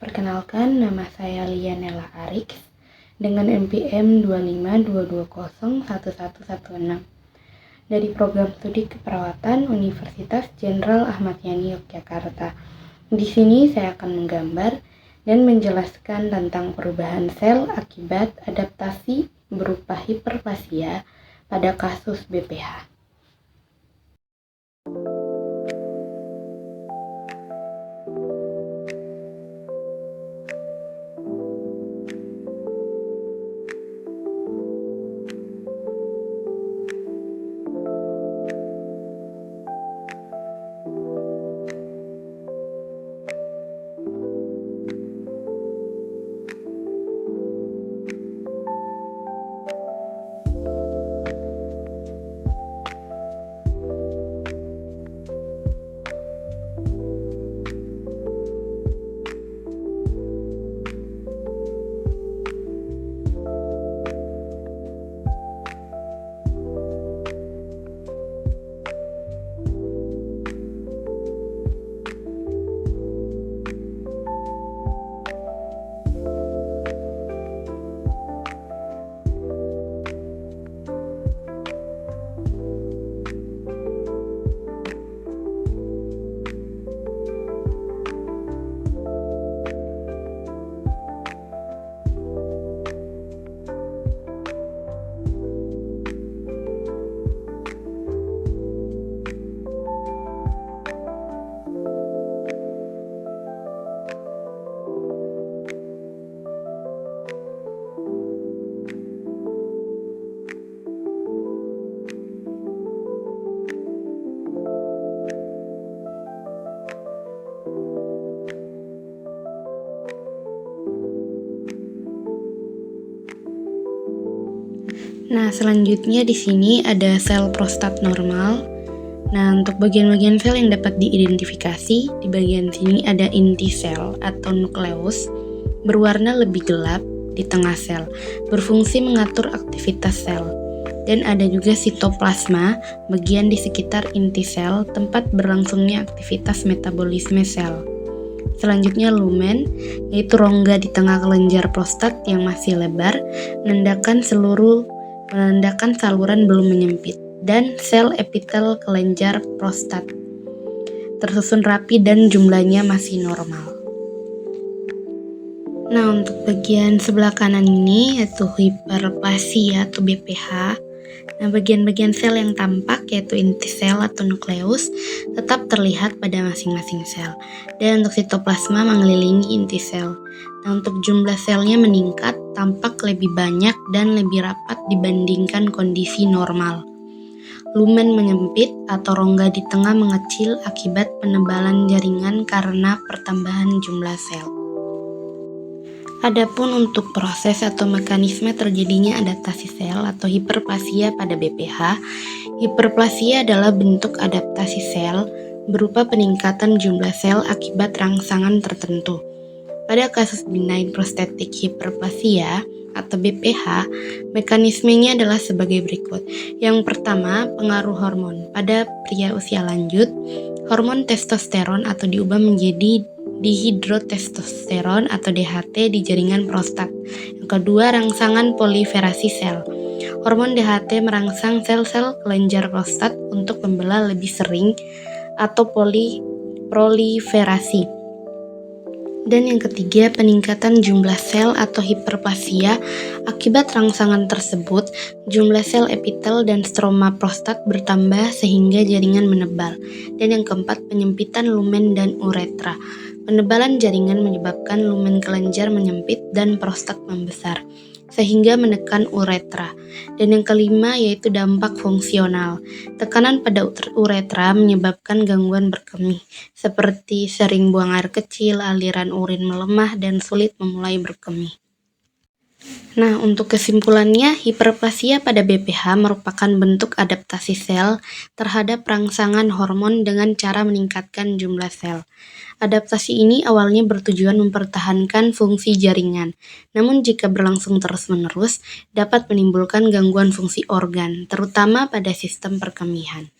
Perkenalkan, nama saya Lianella Arix dengan NPM 252201116 dari Program Studi Keperawatan Universitas Jenderal Ahmad Yani Yogyakarta. Di sini saya akan menggambar dan menjelaskan tentang perubahan sel akibat adaptasi berupa hiperplasia pada kasus BPH. Nah, selanjutnya di sini ada sel prostat normal. Nah, untuk bagian-bagian sel yang dapat diidentifikasi, di bagian sini ada inti sel atau nukleus, berwarna lebih gelap di tengah sel, berfungsi mengatur aktivitas sel. Dan ada juga sitoplasma, bagian di sekitar inti sel, tempat berlangsungnya aktivitas metabolisme sel. Selanjutnya lumen, yaitu rongga di tengah kelenjar prostat yang masih lebar, menandakan saluran belum menyempit, dan sel epitel kelenjar prostat tersusun rapi dan jumlahnya masih normal. Nah, untuk bagian sebelah kanan ini yaitu hiperplasia atau BPH. Nah, bagian-bagian sel yang tampak yaitu inti sel atau nukleus tetap terlihat pada masing-masing sel. Dan untuk sitoplasma mengelilingi inti sel. Nah, untuk jumlah selnya meningkat, tampak lebih banyak dan lebih rapat dibandingkan kondisi normal. Lumen menyempit atau rongga di tengah mengecil akibat penebalan jaringan karena pertambahan jumlah sel. Adapun untuk proses atau mekanisme terjadinya adaptasi sel atau hiperplasia pada BPH, hiperplasia adalah bentuk adaptasi sel berupa peningkatan jumlah sel akibat rangsangan tertentu. Pada kasus benign prostatic hyperplasia atau BPH, mekanismenya adalah sebagai berikut. Yang pertama, pengaruh hormon. Pada pria usia lanjut, hormon testosteron atau diubah menjadi dihidrotestosteron atau DHT di jaringan prostat. Yang kedua, rangsangan proliferasi sel. Hormon DHT merangsang sel-sel kelenjar prostat untuk membelah lebih sering atau proliferasi. Dan yang ketiga, peningkatan jumlah sel atau hiperplasia. Akibat rangsangan tersebut, jumlah sel epitel dan stroma prostat bertambah sehingga jaringan menebal. Dan yang keempat, penyempitan lumen dan uretra. Penebalan jaringan menyebabkan lumen kelenjar menyempit dan prostat membesar, sehingga menekan uretra. Dan yang kelima yaitu dampak fungsional. Tekanan pada uretra menyebabkan gangguan berkemih, seperti sering buang air kecil, aliran urin melemah, dan sulit memulai berkemih. Nah, untuk kesimpulannya, hiperplasia pada BPH merupakan bentuk adaptasi sel terhadap rangsangan hormon dengan cara meningkatkan jumlah sel. Adaptasi ini awalnya bertujuan mempertahankan fungsi jaringan, namun jika berlangsung terus-menerus, dapat menimbulkan gangguan fungsi organ, terutama pada sistem perkemihan.